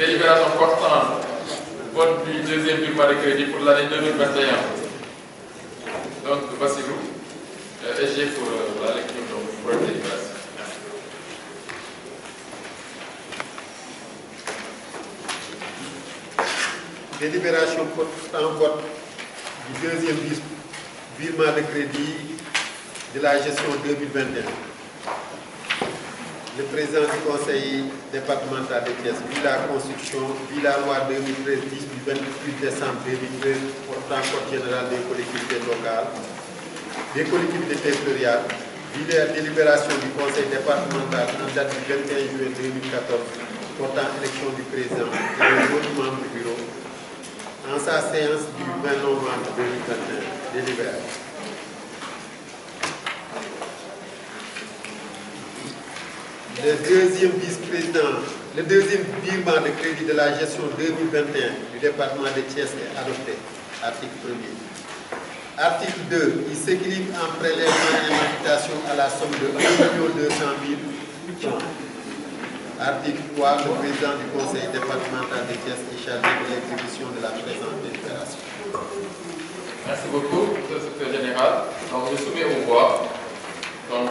délibération portant vote du deuxième virement de crédit pour l'année 2021. Donc, Bassirou, SG pour la lecture de la délibération. Délibération portant vote du deuxième virement de crédit de la gestion 2021. Le président du conseil départemental de Thiès, vu la constitution, vu la loi 2013-10 du 28 décembre 2013 portant code général des collectivités locales, des collectivités territoriales, vu la délibération du conseil départemental en date du 21 juin 2014 portant élection du président et des autres membres du bureau, en sa séance du 20 novembre 2021, délibéré. Le deuxième virement de crédit de la gestion 2021 du département de Thiès est adopté. Article 1er. Article 2. Il s'équilibre en prélèvement et invitation à la somme de 1 200 000 francs. Article 3. Le président du conseil départemental de Thiès est chargé de l'exécution de la présente délibération. Merci beaucoup, monsieur le secrétaire général. Donc, je soumets au voix le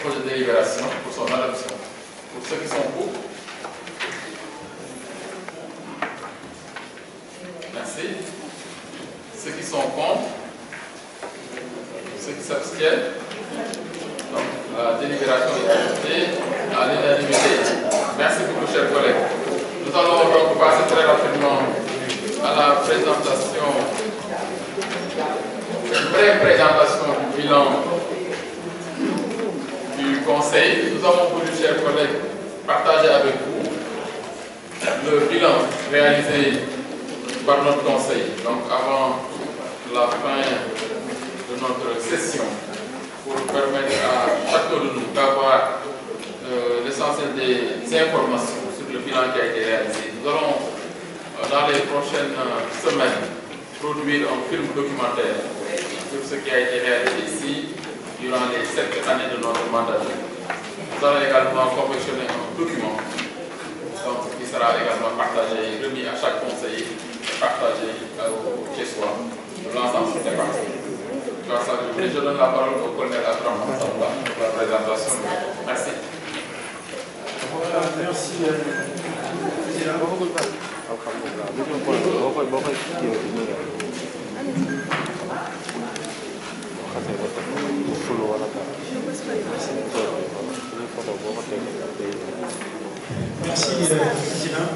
projet de délibération pour son adoption. Pour ceux qui sont pour. Merci. Ceux qui sont contre. Ceux qui s'abstiennent. Donc, la délibération est adoptée à l'unanimité. Merci beaucoup, chers collègues. Nous allons donc passer très rapidement à la présentation, une pré-présentation du bilan du conseil. Nous avons voulu, chers collègues, partager avec vous le bilan réalisé par notre conseil. Donc, avant la fin de notre session, pour permettre à chacun de nous d'avoir l'essentiel des informations sur le bilan qui a été réalisé. Nous allons, dans les prochaines semaines, produire un film documentaire sur ce qui a été réalisé ici durant les 7 années de notre mandat. Nous allons également confectionner un document qui sera également partagé, remis à chaque conseiller, partagé au Thiessois de l'ensemble des parties. Je donne la parole au colonel Abram Samba pour la présentation. Merci. Merci, Président. Merci, Président.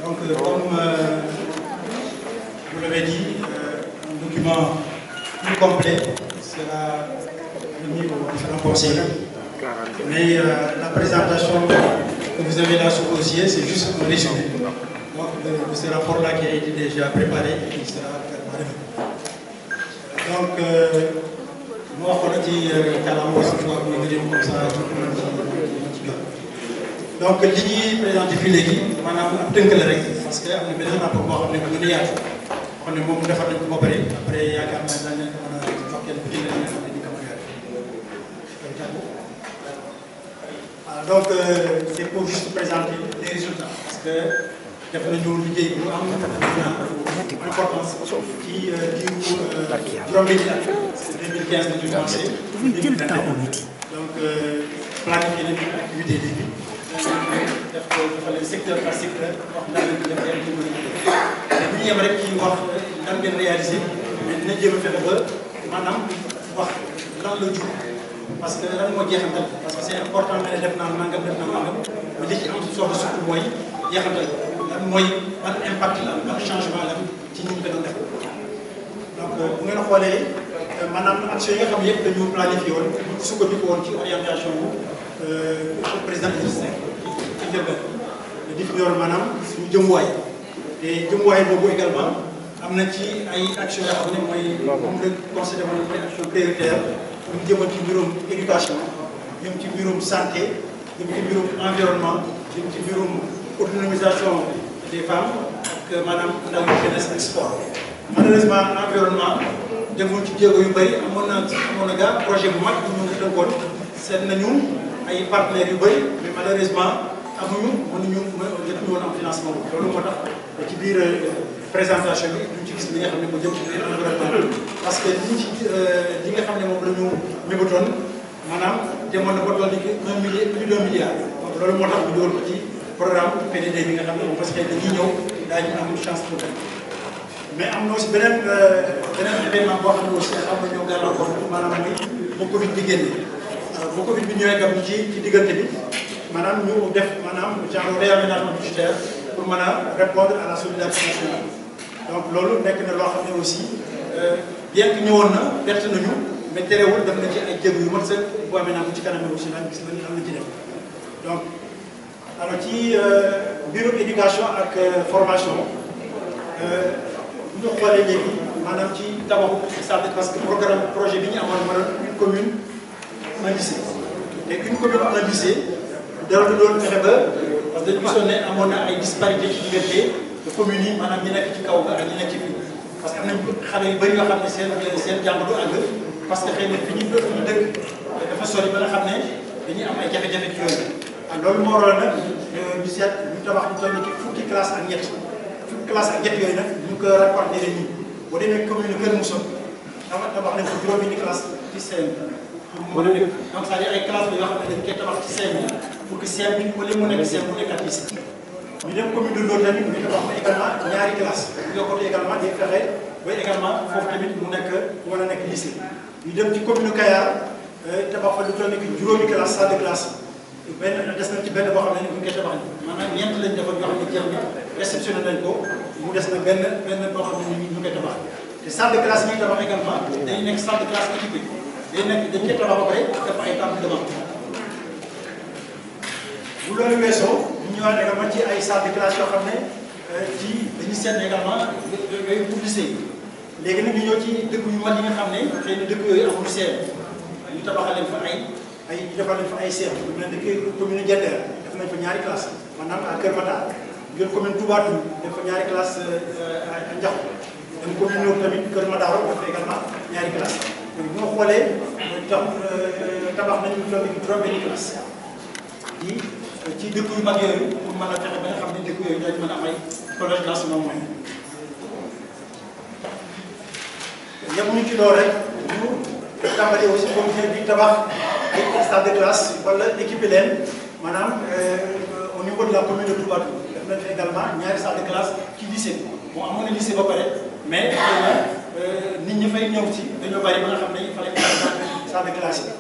Donc, comme vous l'avez dit, un document plus complet sera remis aux différents conseillers. Mais la présentation que vous avez là sur le dossier, c'est juste un résumé. Donc, de ce rapport-là qui a été déjà préparé et qui sera préparé. Donc, moi, je suis comme ça. Donc, l'idée présente depuis l'équipe, parce qu'il y a une personne à pouvoir mener à on est bon de faire le après il y a quand même donc c'est pour juste présenter les résultats parce que def nañu liggéey bu am importance qui c'est 2015 dañu commencé donc planifier nañu activité bi def ko defal secteur par secteur wax na leen def ay mais bu ñu yem rek ci wax lan ngeen réalisé mais dina jéem a fexe ba maanaam wax lan la jur parce que lan moo jeexantal parce que c'est important nga ne def naa nangam mais li ci am soxla surtout mooy jeexantal lan mooy ban impact la ban changement la ci ñi ñu ko doon def donc bu ngeen xoolee maanaam action yi nga xam yëpp dañu planifié woon sukkandiku woon ci orientation président Idrissa Seck ci njëlbeen le définir maanaam suñu jëmuwaay te jëmuwaay boobu également am na ci ay action yoo xam ne mooy moom la considéré woon mooy action prioritaire ñu jëmal ci mbirum éducation jëm ci mbirum santé jëm ci mbirum environnement jëm ci mbirum autonomisation des femmes ak maanaam ndaw yu jeunesse ak sport. Malheureusement environnement demoon ci jéego yu bëri amoon na projet bu mag bu ñu tënkoon seet nañu ay partenaires yu bëri mais malheureusement mënuñu woon am financement boobu loolu moo tax ci biir présentation bi duñ ci gis li nga xam ne moo jëm ci biir environnement parce que li nga xam ne moom la ñu mébatoon maanaam demoon na ba toll ni plus d'1 milliard donc loolu moo tax ñu doon ko ci programme PDD bi nga xam ne moom parce que dañuy ñëw daañu am chance pour dem mais am na aussi beneen événement boo xam ne aussi xam nga ñoo gàllankoor maanaam bu Covid bi génne bu Covid bi ñëwee tam ci diggante bi maanaam ñu def maanaam genre réaménagement budgétaire pour mën a répondre à la solidarité nationale donc loolu nekk na loo xam ne aussi bien que ñëwoon na perte nañu mais terewul def na ci ay jéego yu mat sëkk boo amee naa ko ci kanam aussi nag gis nañu am na ci def donc alors ci bureau éducation ak formation bu ñu xoolee léegi maanaam ci tabaxu stade parce que programme projet bi ñu amoon maanaam une commune un lycée te une commune un lycée dara du doon fexe ba parce que dañu gisoon ne amoon na ay disparité ci diggante communes yi maanaam ñi nekk ci kaw ga ak ñi nekk ci biir parce que am nañ xale yu bëri yoo xam ne seen jàng du àgg parce que xëy na fi ñu dëkk dafa sori ba nga xam ne dañuy am ay jafe-jafe ci yooyu ak loolu moo waral nag ñu seet ñu tabax ñu toll ci fukki classe ak ñett yooyu nag ñu ko répartir nii boo demee commune Kër Moussa tabax nañ ko juróomi classe ci CM donc c'est-à-dire ay classes yoo xam ne dañ koy tabax ci CM pour que CM bi wala mu nekk CM mu nekkat lycée ñu dem commune de Ndor tamit ñu tabax également ñaari classe ñu yokkote également di fexe ba également foofu tamit mu nekk mën a nekk lycée ñu dem ci commune Kayar tabax fa lu toll ni juróomi classe salle de classe benn des na ci benn boo xam ne ñu ngi koy tabax maanaam ñeent lañ defoon yoo xam ne jeex na réceptionné nañ ko mu des na benn boo xam ne ñu koy tabax te salle de classe yi ñuy tabax également day nekk salle de classe équipée dañ koy tabax ba pare def ay table de banc bu loolu weesoo ñu ñëwaat également ci ay salle de classe yoo xam ne ci dañuy seet également yooyu pour lycée léegi nag ñu ñëw ci dëkk yu mag yi nga xam ne xëy na dëkk yooyu amul CM ñu tabaxal leen fa ñu defal leen fa ay CM lu mel ne commune Diender def nañ fa ñaari classe maanaam à Kër Matar ngeen commune Touba Toul def fa ñaari classe à Ndiakhou dem commune Ndiob tamit Kër Matar def fa également ñaari classe donc ñoo xoolee tabax nañu lu toll nii juróom-benni classe ci dëkk yu mag yooyu pour mën a fexe ba nga xam ne dëkk yooyu dañu mën a am ay collège d'enseignement moyen yemuñu ci loolu rek ñu tàmbalee aussi comité bi tabax ay salle de classe wala équipé leen maanaam au niveau de la commune de Touba Toul def nañ fi également ñaari salle de classe ci lycée bon amoon na lycée ba pare mais xëy na nit ñi fay ñëw ci dañoo bari ba nga xam ne il fallait que salle de classe yi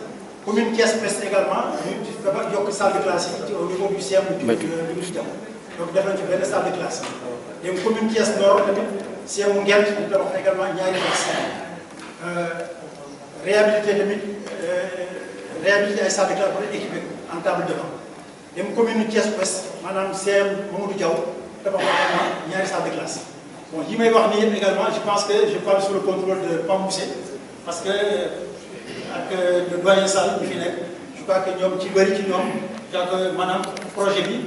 commune Thiès Ouest également ñu dafa yokk salle de classe yi au niveau du CM du Diaw donc def nañ fi benn salle de classe dem commune Thiès Nord tamit CM mu Ngent ñu tabax également ñaari classe réhabilité tamit réhabilité ay salle de classe pour équiper en table de banc dem commune Thiès Ouest maanaam CM Mamadou Diaw tabax également ñaari salle de classe bon yi may wax nii yëpp également je pense que je parle sous le contrôle de Pamoussé parce que ak le doyen Sall bi fi nekk je crois que ñoom ci bëri ci ñoom donc maanaam projet bi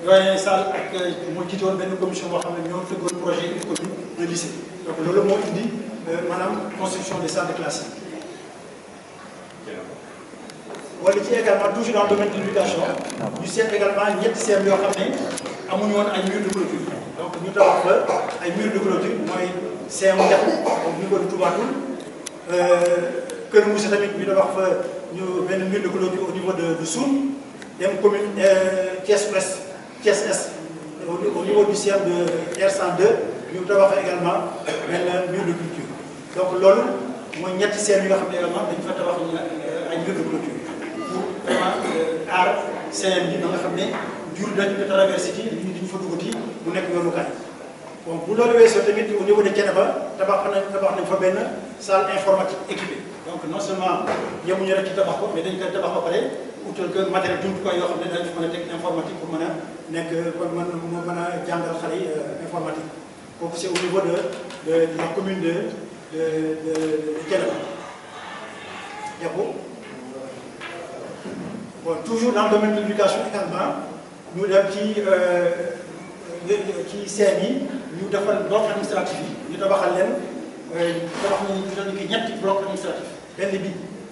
doyen Sall ak moo jiitoon benn commission boo xam ne ñoo tëggoon projet une commune un lycée donc loolu moo indi maanaam construction des salles de classe yi. wala ci également toujours dans le domaine de l'éducation ñu seet également ñetti CM yoo xam ne amuñu woon ay murs de clôture donc ñu tabax fa ay murs de clôture mooy CM Ndiakhou au niveau de Touba Toul Kër Moussa tamit ñu tabax fa ñu benn mur de clôture au niveau de Soum dem commune Thiès Ouest Thiès Est au niveau du CM de R102 ñu tabax fa également benn mur de clôture donc loolu mooy ñetti CM yi nga xam ne également dañu fa tabax ay mur de clôture pour vraiment aar CM bi ba nga xam ne jur dañu ko traversé ci nit ñi dañu fa duggati mu nekk yoonu kaay bon bu loolu weesoo tamit au niveau de Thiénaba tabax nañ fa benn salle informatique équipée donc non seulement yemuñu rek ci tabax ko mais dañu koy tabax ba pare utal que matériel jumtukaay yoo xam ne dañu mën a teg informatique pour mën a nekk kon mën a jàngal xale yi informatique kooku c'est au niveau de la commune de Thiénaba Diakhou bon toujours dans le domaine de l'éducation également ñu dem ci CM yi ñu defal bloc administratif yi ñu tabaxal leen tabax nañu ñu doon ki ñetti bloc administratif benn bi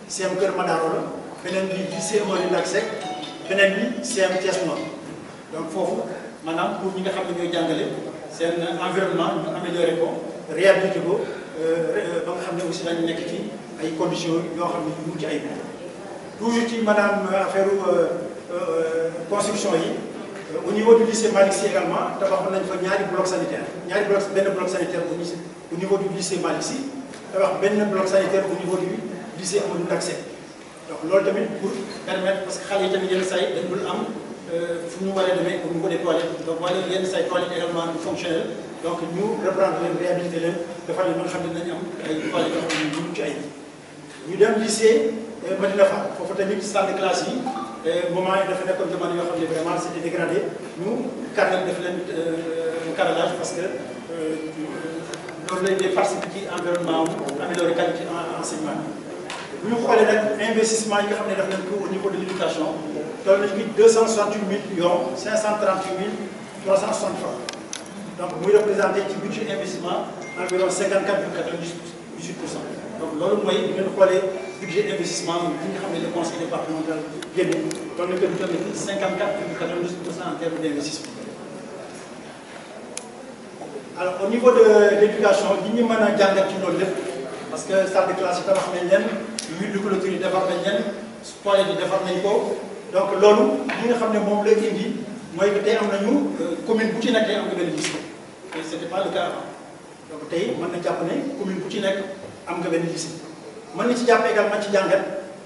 CM Kër Madaro la beneen bi lycée Amadou Dak Seck beneen bi CM Thiès Nord donc foofu maanaam pour ñi nga xam ne ñooy jàngale seen environnement ñu amélioré ko réhabilité ko ba nga xam ne aussi dañu nekk ci ay conditions yoo xam ne ñu mucc ayib toujours ci maanaam affaire construction yi au niveau du lycée Malick Sy également tabaxoon nañ fa ñaari bloc sanitaire benn bloc sanitaire au niveau du lycée Malick Sy tabax benn bloc sanitaire au niveau du lycée Amadou Ndack donc loolu tamit pour permettre parce que xale yi tamit yenn saa yi dañ dul am fu ñu war a demee au niveau des toilettes donc wala yenn saa yi toilettes également du fonctionnel donc ñu reprendre leen réhabiliter leen defal leen ba nga xam ne dinañ am ay toilettes yoo xam ne ñu mucc ay ñu dem lycée Medina Fall foofu tamit salle de classe yi moment yi dafa nekkoon jamono yoo xam ne vraiment c'était dégradé ñu carrel def leen carrelage parce que loolu lay day participer ci environnement améliorer qualité enseignement bu ñu xoolee nag investissement yi nga xam ne def nañ ko au niveau de l'éducation toll nañu ci 268 millions 538 360 francs donc muy représenté ci budget investissement environ 54,98%. donc loolu mooy bu ngeen xoolee budget investissement bi nga xam ne le conseil départemental génne toll na ko du toll ni 54,98% en termes d'investissement. alors au niveau de l'éducation li ñu mën a jàngat ci loolu lépp parce que salle de classe yi tabax nañ leen mur de clôture yi defar nañ leen toilette yi defar nañ ko donc loolu li nga xam ne moom la indi mooy que tey am nañu commune bu ci nekk tey am nga benn lycée et c'était pas le cas avant donc tey mën na jàpp ne commune bu ci nekk am nga benn lycée mën na ci jàpp également ci jàngat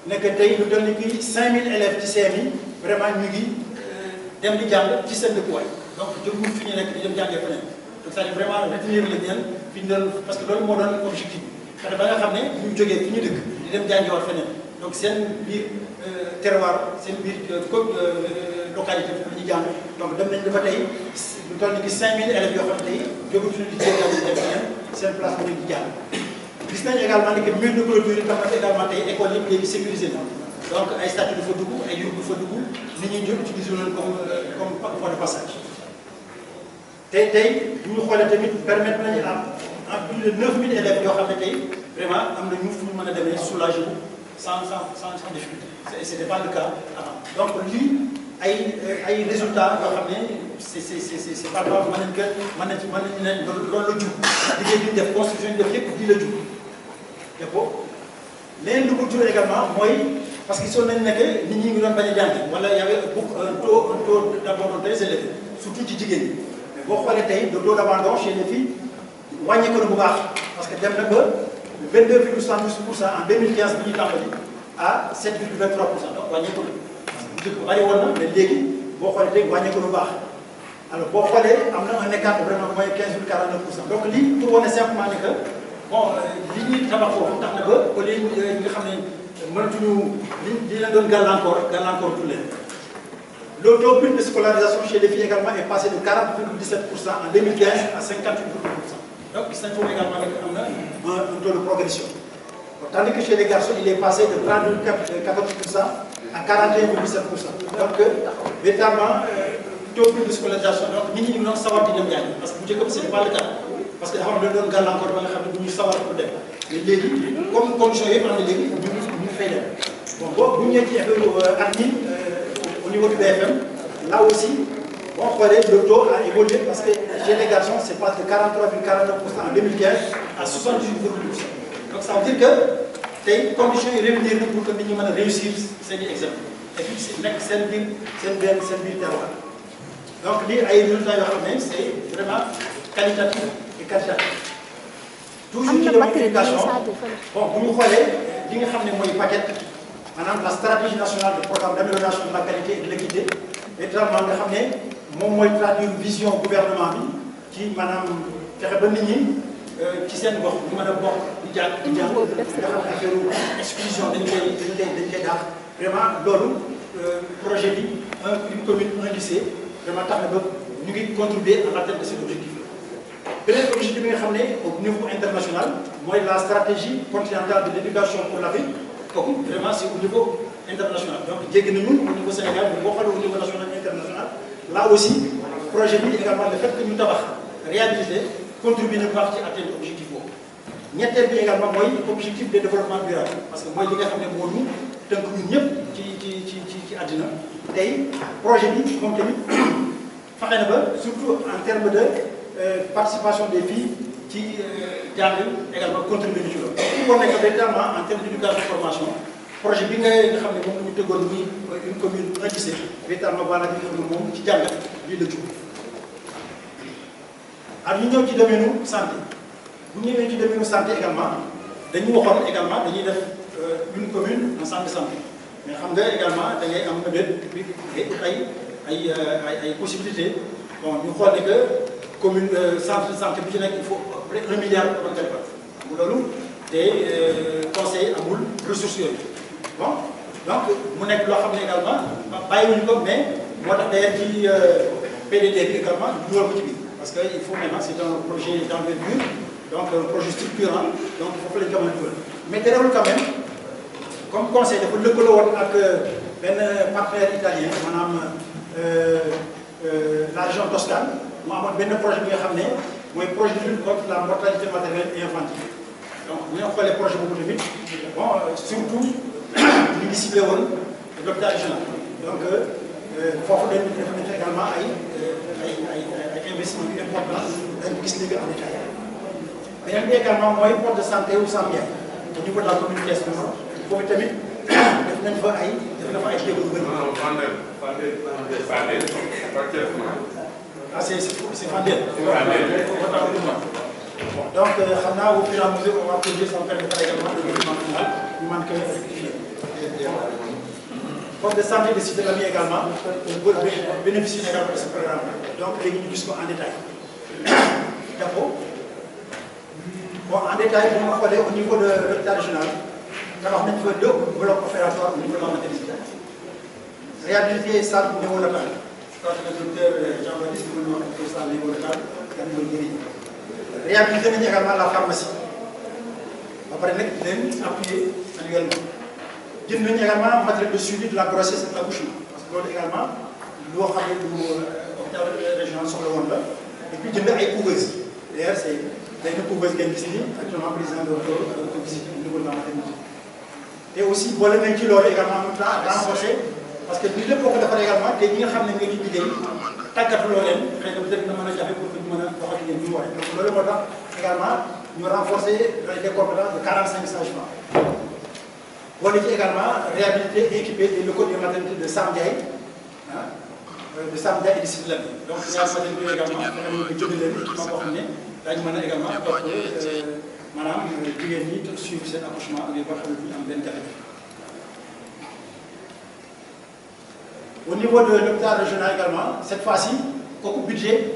nekk tey lu toll ni kii 5000 élèves ci CM yi vraiment ñu ngi dem di jàng ci seen dëkkuwaay donc jógul fi ñu nekk di dem jàngee feneen donc c'est-à-dire vraiment retenir le bien fi ñu doon parce que loolu moo doon objectif fexe ba nga xam ne ñu jógee fi ñu dëkk di dem jàngiwaat feneen donc seen biir terroir seen biir localité fi ñu jàng donc dem nañ dafa tey lu toll ni ki 5000 élèves yoo xam ne tey jógul fi ñu di jàng dem feneen seen place bu leen di jàng gis nañ également ni que mur de clôture yi tax na également tey école yëpp léegi sécurisé na donc ay statut du fa dugg ay yur du fa dugg nit ñi jot utiliser leen comme point de passage tey bu ñu xoolee tamit permettre nañu en plus de 9000 élèves yoo xam ne tey vraiment am na ñu fu ñu mën a demee soulager wu sans difficulté et c'était pas le cas avant donc lii ay résultats yoo xam ne c'est pas grave mën nañu ko mën nañu ne loolu la jub liggéey bi ñu def construction yi def yëpp lii la jub def ko leneen lu ko jur également mooy parce que gisoon nañu ne que nit ñi ngi doon bañ a jàng wala y avait un taux d'abandon très élevé surtout ci jigéen ñi mais boo xoolee tey le taux d'abandon chez les filles wàññeeku na bu baax parce que dem na ba 22,72% en 2015 bi ñu tàmbali à 7,23% donc wàññeeku na njëkk bari woon na mais léegi boo xoolee tey wàññeeku na bu baax alors boo xoolee am na un écart vraiment mooy 15,49% donc lii pour wane simplement ne que bon li ñuy tabax foofu tax na ba au lieu ñi nga xam ne mënatuñu li leen doon gàllankoor tout leen. Le taux de scolarisation chez les filles également est passé de 40,17% en 2015 à 58,2%. Donc, il s'agit également un taux de progression. Tandis que chez les garçons, il est passé de 30,14% à 41,17%. Donc, véritablement, taux de scolarisation, donc, nous devons savoir de bien. Parce que ce n'est pas le cas. Parce que nous devons garder encore nous savoir pour dem. Mais les comme condition est prendre les nous faisons. Bon, vous n'y êtes admis au niveau du BFM, là aussi, on voit le taux a évolué parce que chez les garçons, c'est passé de 43,49% en 2015 à 78,2%. Donc ça veut dire que les conditions sont réunies pour que nous puissions réussir ces examens. Et puis c'est une ville terroir. Donc les résultats, c'est vraiment qualitatif et quantitatif. Toujours dans l'éducation, bon, vous nous voyez, vous savez que paquet. Madame, la stratégie nationale de programme d'amélioration de la qualité et de l'équité est vraiment nga xam ne moom mooy traduire vision gouvernement bi ci maanaam fexe ba nit ñi ci seen gox ñu mën a bokk di jàng nga xam ne affaire exclusion dañ koy daax vraiment loolu projet bi une commune un lycée vraiment tax na ba ñu ngi contribuer à l'atteinte de cet objectif là. Beneen objectif bi nga xam ne au niveau international mooy la stratégie continentale de l'éducation pour l'Afrique. Donc, vraiment, c'est au niveau international. Donc, au niveau Sénégal, au niveau national et international, là aussi, le projet également, le fait que nous avons réalisé, contribue à atteindre l'objectif. Nous avons également l'objectif de développement durable. Parce que moi, je sais que nous avons tant que nous sommes qui le projet, comme fexe na ba surtout en termes de participation des filles ci jàng également contribuer ci loolu. pour wane que véritablement en termes d'éducation formation projet bi nga xam ne moom la ñu tëggoon muy une commune ratissée véritablement voilà di nga moom ci jàngat lii la jub. ak ñu ñëw ci domaine santé bu ñu ñëwee ci domaine santé également dañu waxoon également dañuy def une commune en centre de santé mais xam nga également da ngay am peut-être ay possibilités bon ñu xool ne que commune centre de santé bu ci nekk il faut à peu près 1 milliard pour defar xam nga loolu te conseil amul ressources yooyu bon donc mu nekk loo xam ne également bàyyiwuñu ko mais moo tax d'ailleurs ci PDD bi également dugal ko ci biir parce que il faut maintenant c'est un projet d'envergure donc un projet structurant donc foofu lañ ko mën a dugal mais terewul quand même comme conseil dafa lëkkaloo woon ak benn partenaire italien maanaam la région Toscane mu amoon benn projet bi nga xam ne mooy projet de lutte contre la mortalité maternelle et infantile donc bu ñu xoolee projet boobu tamit bon surtout ñu ngi ciblé woon l'hôpital régional donc foofu dañu def également ay investissement yu important dañu gis léegi en détail beneen bi également mooy poste de santé ou santé au niveau de la commune Thiès foofu tamit def nañ fa ay jéego yu bëri. ah c'est Fandène. Bon, donc xam naa au fur et à mesure on va produire ça permettra également de document final ñu mën ko rectifier. Poste de santé de Cité Lamy également bénéficie également de ce programme donc léegi ñu gis ko en détail. D'accord. Bon en détail bu ma xoolee au niveau de l'hôpital régional tabax nañ fa 2 blocs opératoires au niveau de la maternité. Réhabilité salle néonatale. Je crois que le docteur Jean-Baptiste mën na wax ak salle néonatale kan mooy njëriñ. Réhabilité nañu également la pharmacie. Ba pare nag leen appuyer annuellement. Jënd nañu également matériel de suivi de la grossesse et de l'accouchement parce que loolu également loo xam ne lu hôpital régional soxla woon la et puis jënd ay couveuses d'ailleurs c'est benn couveuse ngeen gis nii actuellement président de ko visite au niveau de la maternité te aussi boole nañ ci loolu également en même temps renforcer parce que lii lépp boo ko defar également te ñi nga xam ne nga di liggéey tàggatuloo leen xëy na peut-être dina mën a jafe pour que ñu mën a dox ak yéen ñu waree donc loolu moo tax également ñu renforcer les compétences de 45 sages-femmes. boole ci également réhabiliter et équiper les locaux de maternité de Sam Ndiaye de Sam Ndiaye et de Cité Lamy donc ñaar maternité également dañu jënd leen équipement boo xam ne daañu mën a également topp maanaam jigéen ñi suivre seen accouchement ak ba xam ne duñu am benn jafe-jafe. Au niveau de l'hôpital régional également cette fois-ci kooku budget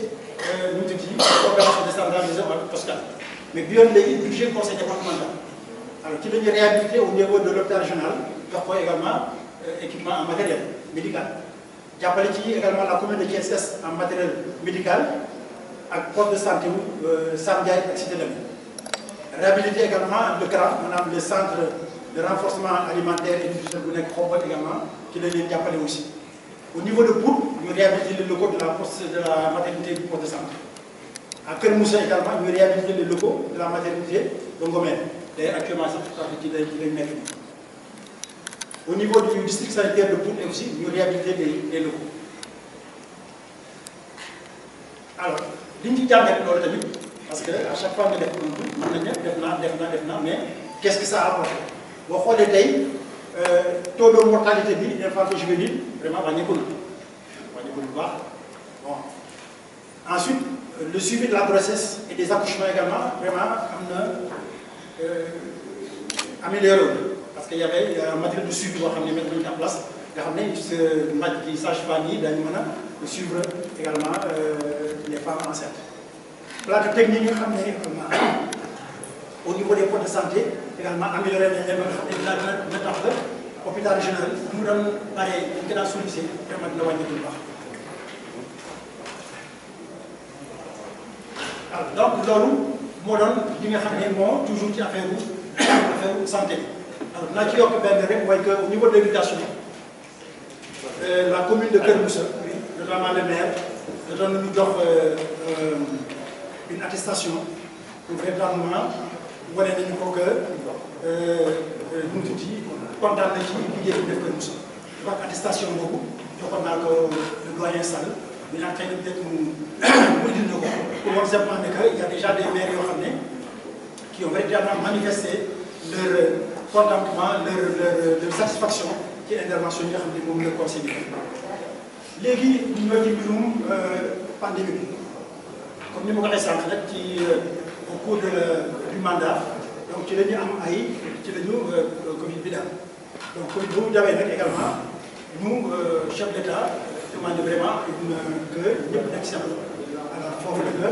ñu ngi ci programme décentralisée ak Toscane mais bi yoon léegi budget conseil départemental. Alors, qui veut réhabiliter au niveau de l'hôpital régional, également équipement en matériel médical. J'appelle également la commune de Thiès en matériel médical, avec poste de santé, Samdia et Cité Lamy. Réhabiliter également le CRA, le centre de renforcement alimentaire et nutritionnel également, qui est appelé aussi. Au niveau de Pout, nous réhabiliter les locaux de la maternité du poste de santé. À Kermoussa également, nous réhabiliter les locaux de la maternité de Ngomène. D'ailleurs, actuellement, c'est ce au niveau du district sanitaire de Pout aussi, nous réhabiliter les locaux. Alors, l'Indic parce qu'à chaque fois, mais qu'est-ce que ça a apporté? Vous voyez, taux de mortalité infanto-juvénile, vraiment, bon. Ensuite, le suivi de la grossesse et des accouchements également, vraiment, amélioré. Parce qu'il y avait un matériel de suivi qui est mis en place. Les sages-femmes de suivre également les femmes enceintes. Plateau technique, au niveau des postes de santé, également améliorer l'hôpital régional. Nous avons pareil, nous avons sollicité vraiment de l'envoyer. Donc, l'ONU, moi, je toujours ci affaire santé. Alors, au niveau de l'éducation, la commune de Kermoussa, notamment le maire, nous donne une attestation pour véritablement voir que nous tout dit, condamné qui est de Kermoussa. Donc, attestation beaucoup, je crois que le doyen Sall, mais en train de peut-être nous dire pour voir simplement qu'il y a déjà des maires qui ont véritablement manifesté leur contentement, leur satisfaction qui est intervention yi nga xam ne moom la conseil bi. léegi ñu ñëw ci mbirum pandémie bi comme ni ma ko waxee sànq nag ci au cours du mandat donc ci la ñu am ci la ñu Covid bi daal donc Covid bu mu jawee nag également nous chef d'État demande vraiment que ñëpp nekk si alors foofu nag la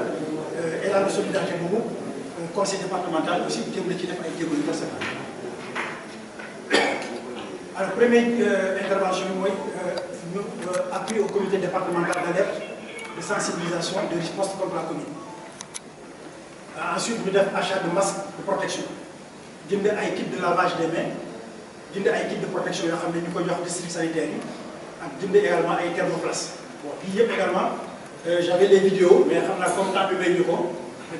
élan de solidarité boobu conseil départemental aussi jëm na ci def ay jéego yu personnel. Alors première intervention bi mooy ñu appui au comité départemental d'alerte de sensibilisation et de riposte contre la Covid. Ensuite ñu def achat de masques de protection jënd ay kits de lavage des mains jënd ay kits de protection yoo xam ne ñu koy jox district sanitaire yi ak jënd également ay thermoflash. Bon bii yëpp également j'avais les vidéos mais xam naa comme temps bi may ñu ko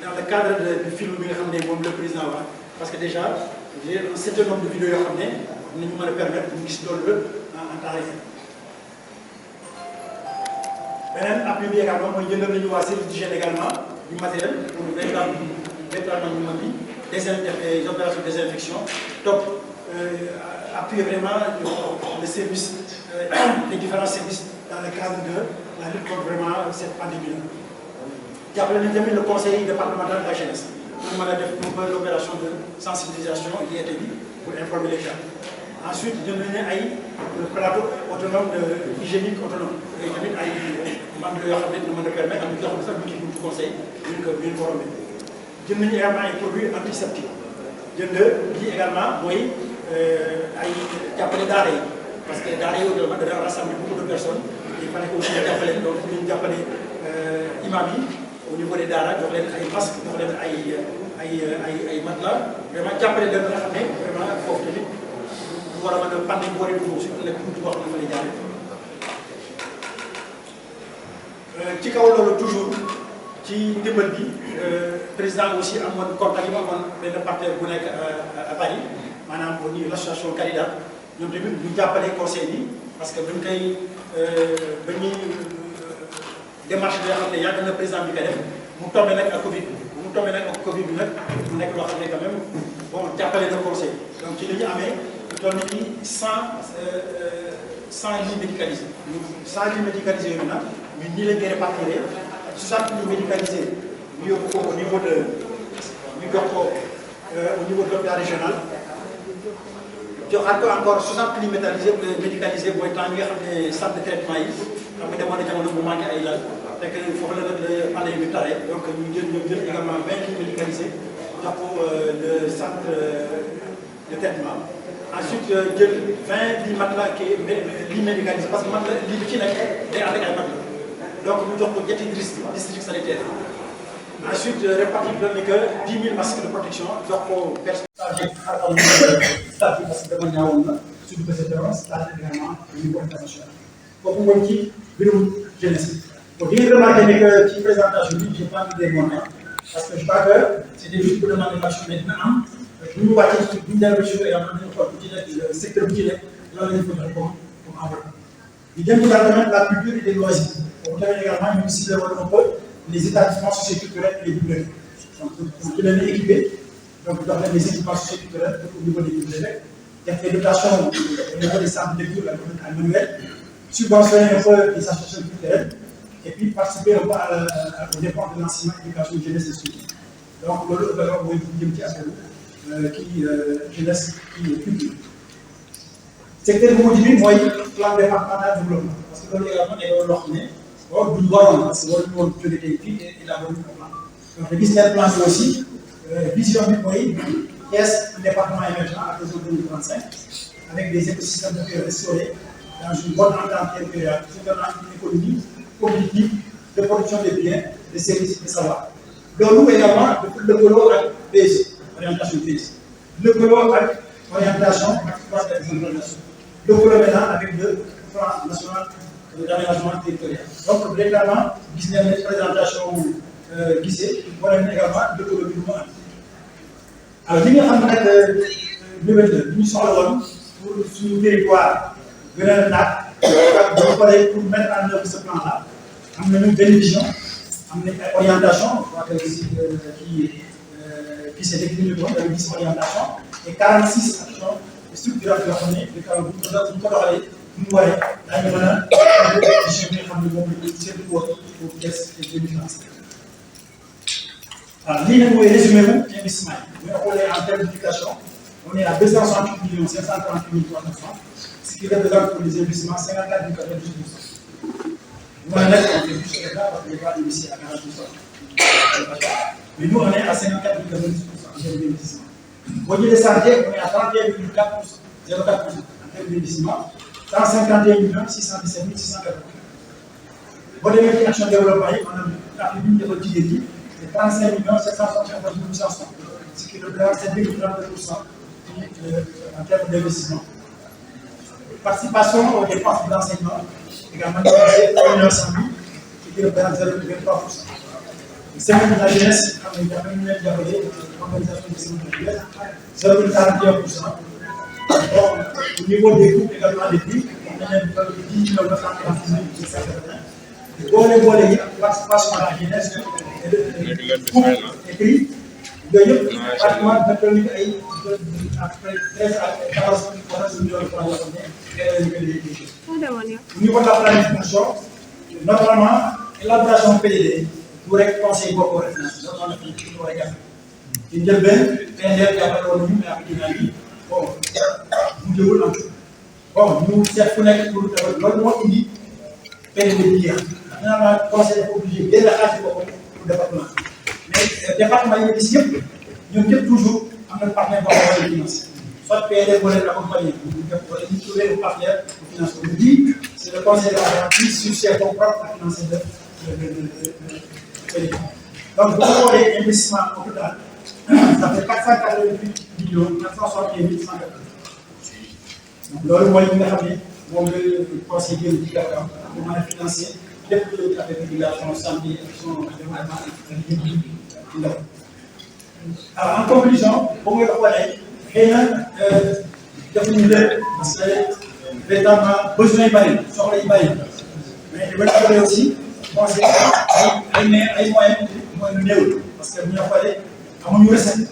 dans le cadre du film bi nga xam ne moom le président wax parce que déjà j'ai un certain nombre de vidéos yoo xam ne dinañu mën a permettre ñu gis loolu en temps réel. beneen appui bi également mooy jëndal nañu waa service d'hygiène également du matériel pour véritablement ñu mën di les opérations de désinfection donc appuyer vraiment le service les différents services dans le cadre de la lutte contre vraiment cette pandémie là. jàppale nañu tamit le conseil départemental de la jeunesse pour mën a def l'opération de sensibilisation yeete bi pour informer les gens. Ensuite jënd nañu ay plateau autonome hygiénique autonome yooyu tamit ay membres yoo xam ne dina mën a permettre am na yoo xam ne sax ñu ngi ci conseil ñu ko formé. jënd nañu également ay produits antiseptiques jënd lii également mooy ay jàppale daara yi parce que daara yi également dana rassembler beaucoup de personnes il fallait que aussi jàppale donc ñu jàppale imam yi au niveau des daara jox leen ay masques jox leen ay matelas vraiment jàppale leen nga xam ne vraiment foofu tamit lu war a mën a pandémie bu waree dugg aussi nekk buntu boo xam ne fa lay jaaree. ci kaw loolu toujours ci ndimbal bi président aussi amoon contact yi mu amoon benn partenaire bu nekk à Paris maanaam au niveau de l'association Caridad ñoom tamit ñu jàppale conseil bi parce que buñ koy ba ñuy démarche bi nga xam ne yàgg na président bi koy def mu tombé nag ak Covid bi mu tombé nag ak Covid bi nag mu nekk loo xam ne quand même bon jàppale na conseil donc ci li ñu amee toll na ci 100 lits médicalisés 100 lits médicalisés yooyu nag ñun ñii lañ koy répartir 60 lits médicalisés ñu yóbbu ko au niveau de ñu jox ko au niveau de l'hôpital régional joxaat ko encore 60 lits médicalisés mooy temps yi nga xam ne centre de traitement yi xam nga demoon na jamono bu manqué ay lal fekk foofu la nag pandémie bi taree donc ñu jël également 20 lits médicalisés jox ko le centre de traitement. Ensuite jël 20 lits matelas qui lits médicalisés parce que matelas lii bi ci nekk day ànd ak ay matelas donc ñu jox ko ñetti district sanitaire. Ensuite répartir donné que 10 000 masques de protection jox ko personnel statut parce que dama ñaawoon na suñu ko seetlu statut également au niveau international. Foofu mooy ci mbirum jeunesse bi. Bon di ngeen remarqué ne que ci présentation bi j'ai pas mis des montants parce que je crois que c'est des luttes pour demander marché mais dina am. bu ñu wàccee ci bu ñu demee ci yoo xam ne dañu xool bu ci nekk secteur bu ci nekk loolu la ñu ko joxe comme enveloppe. di jëm ci daal tamit la culture et des loisirs boobu tamit également ñu ngi ciblé woon un peu les établissements socioculturels et les bibliothèques donc pour ci leen di équipé donc jox leen les équipements socioculturels au niveau des bibliothèques def des dotations au niveau des centres de lecture ak manuel subventionner un peu les associations culturelles et puis participer un peu aux dépenses de l'enseignement éducation jeunesse et sport donc loolu également mooy jëm ci affaire qui jeunesse qui est publique. Secteur bu mujj bi mooy plan départemental de développement parce que loolu également day doon loo xam ne bon duñ waroon parce que waruñu woon jóge tey fii et élaborer un plan donc gis ngeen plan bi aussi vision bi mooy Thiès un département émergent à l'horizon 2035 avec des écosystèmes naturels restaurés dans une bonne entente territoriale soutenant une économie productive de production de biens, de services et de savoir. loolu également dafa lëkkaloo ak PSE orientation PSE lëkkaloo ak orientation ak plan de décentralisation lëkkaloo maintenant avec le plan national d'aménagement territorial donc régulièrement gis nañ ne présentation gisee wala également lëkkaloo bi mu am alors li nga xam ne nag mbébét la li ñu soxla woon pour suñu territoire gën a naat bu ñu paree pour mettre en œuvre ce plan là am nañu benn vision am nañ ay orientation je crois que qui s'est décliné dans les 10 orientations et 46 actions structurantes yoo xam ne bu ñu ko doxalee bu mu waree daañu mën a vision bi nga xam ne moom la ñu seetlu ko pour Thiès et 2035. Alors lii nag mooy résumé wu investissement yi bu ñu xoolee en termes d'éducation on est à 268 millions 538 300 francs, ce qui représente pour les investissements 54,98%. Nous, on est on fait plus que ça parce qu'on va investir à 40%. Mais nous, on est à 54,98% en termes d'investissement. Au niveau de santé, on est à 31,04%, 0,4% en termes d'investissement, 151 617 680. Au niveau de l'action développement, on a prévu de retirer 35 761 800, ce qui représente 7,32%. En termes d'investissement. Participation aux dépenses d'enseignement, également 1 100 000, qui représente 0,23%. Le semaine de la jeunesse, on a même l'organisation des semaines de la jeunesse, 0,41%. Au niveau des groupes, également des prix, on a même 10 949 Pour les volets, participation à la jeunesse, et prix. Yooyu yëpp pratiquement dafa toll nii ay après 13 à 14 millions de francs yoo xam ne au niveau de la planification normalement élaboration PDD bu rek conseil boo ko war a financer loolu la ñu war a jàpp ci njëlbeen PNDR jàppale woon nañu mais ak dinaa bi bon mu jëwul am bon ñu seet ku nekk pour loolu moo indi PDD bi jeex finalement conseil dafa obligé génn xaalis boppam pour département. Mais département yi nga gis yëpp ñoom ñëpp toujours am na partenaire boo xam ne finance soit PDD boo leen accompagner ñu def wala ñu trouver un partenaire pour financer ko lii c'est le conseil de la garantie sur ses fonds propres à financer de PDD. Donc bu ñu xoolee investissement au total ça fait 488 millions 461 180. Donc loolu mooy li nga xam ne moom la conseil génn ci gàttal pour mën a financer lépp lu avec régulation santé action développement. Alors en conclusion pour nga xoolee xëy na defuñu lépp parce que véritablement besoin yi bëri soxla yi bëri mais dañu xoolee aussi conseil ay moyens mooy lu néew parce que bu ñu xoolee amuñu recette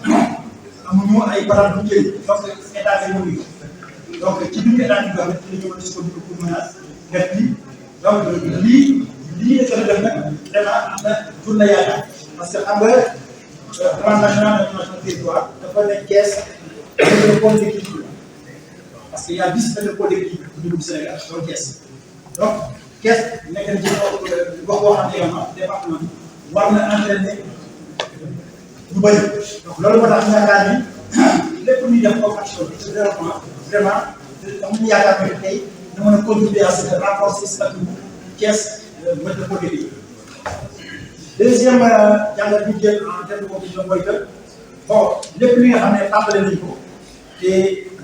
amuñu ay barab bu jëlee donc état bi ñëw donc ci biir état bi nga xam ne dañoo disponible pour mën a def lii donc lii la gën a def nag vraiment am na jur na yaakaar parce que xam nga plan national d'aménagement du territoire dafa nekk Thiès le pôle d'équilibre parce que y a 10 pôles d'équilibre au niveau du Sénégal loolu Thiès donc Thiès nekk na ci gox boo xam ne également département bi war na entraîner lu bëri donc loolu moo tax ñu yaakaar ni lépp lu ñuy def comme action de développement vraiment amuñu yaakaar ne tey na mën a contribuer à ce que renforcer statut Thiès métropole bi. Deuxième jàngat bi jël en terme de conclusion mooy que bon lépp li nga xam ne tàmbale nañu ko te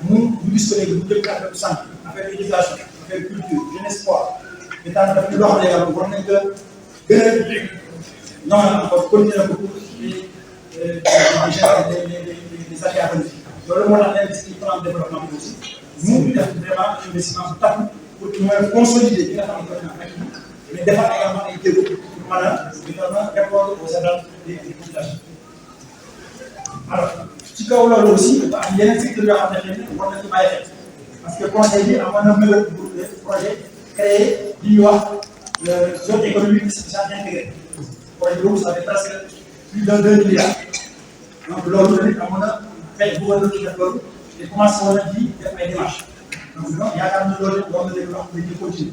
mu gis ko léegi mu jëm affaire santé affaire éducation affaire culture jeunesse sport te tamit daf ñu loo xam ne yàlla war nañ ko gën a ñoŋal encore continuer ko pour les acquis à venir loolu moo tax leen ci plan de développement bi aussi mu def vraiment investissement bu takku pour que ñu mën a consolider li nga xam ne def na ak mais defar également ay jéego pour mën a vraiment répondre aux attentes des populations. Alors ci kaw loolu aussi dafa am yeneen secteurs yoo xam ne xëy na war nañu ci bàyyi xel parce que conseil bi amoon na mébét pour le projet créé li ñuy wax zone économique spéciale intégrée projet boobu ça fait presque plus de 2 milliards donc loolu tamit amoon na xëy bu war a def loolu te commencé woon na di def ay démarches donc yaakaar naa loolu war na leen wax ne di continuer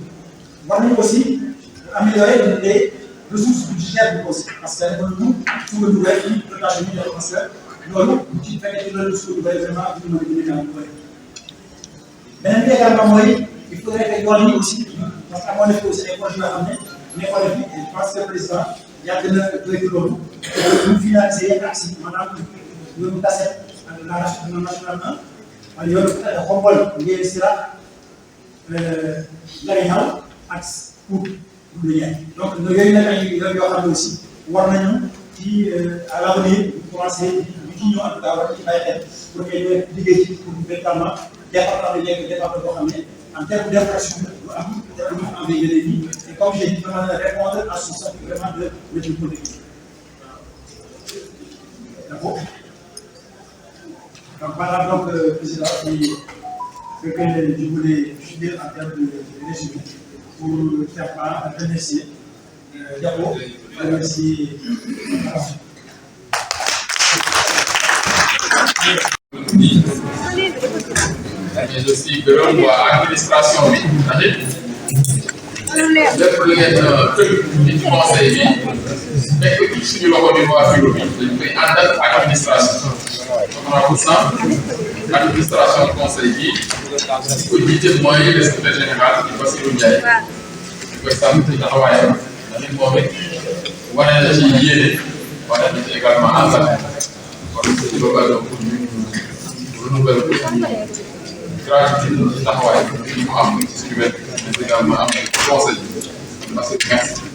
war nañu aussi améliorer les ressources budgétaires du conseil parce que loolu su ko dugalee ci dotation bi parce que loolu bu ci fekkee ci loolu su ko dugalee vraiment du ñu mën a bëri. beneen bi également mooy il faudrait que yoon yi aussi parce que amoon na fi aussi ay projets yoo xam ne nekkoon na fi je pense que le président yàgg na dégg loolu ñu finaliser axe yi maanaam yoonu Tassette la nationalement wala yoonu Xombol Ndiéyène Sirakh Lariñaw ak pour lu ñeent donc yooyu nag ay yoo xam ne aussi war nañu ci à l'avenir commencer di ci ñëw en tout cas war ci bàyyi xel pour que ñu liggéey ci pour véritablement département bi nekk département boo xam ne en termes d'infrastructure, en et comme j'ai dit, vraiment répondre à ce centre vraiment de métropolitique. D'accord. Donc voilà, donc, président, ce que je voulais finir en termes de résumé pour faire part, remercier Diabo, remercier. mais aussi gërëm waa administration bi tamit lépp lu ngeen tënk ci conseil bi fekk ci suñu loxo bi waa bureau bi dañ koy ànd ak administration 80% administration conseil bi di ko jiite mooy le secrétaire général di Bassirou Ndiaye di koy sant ci taxawaayam tamit moom it wane na ci yéene wane na ci également ànd ak kon ci l'occasion pour ñu renouveler gratitude ci taxawaay bi ñu am ci suñu wet mais également am conseil merci.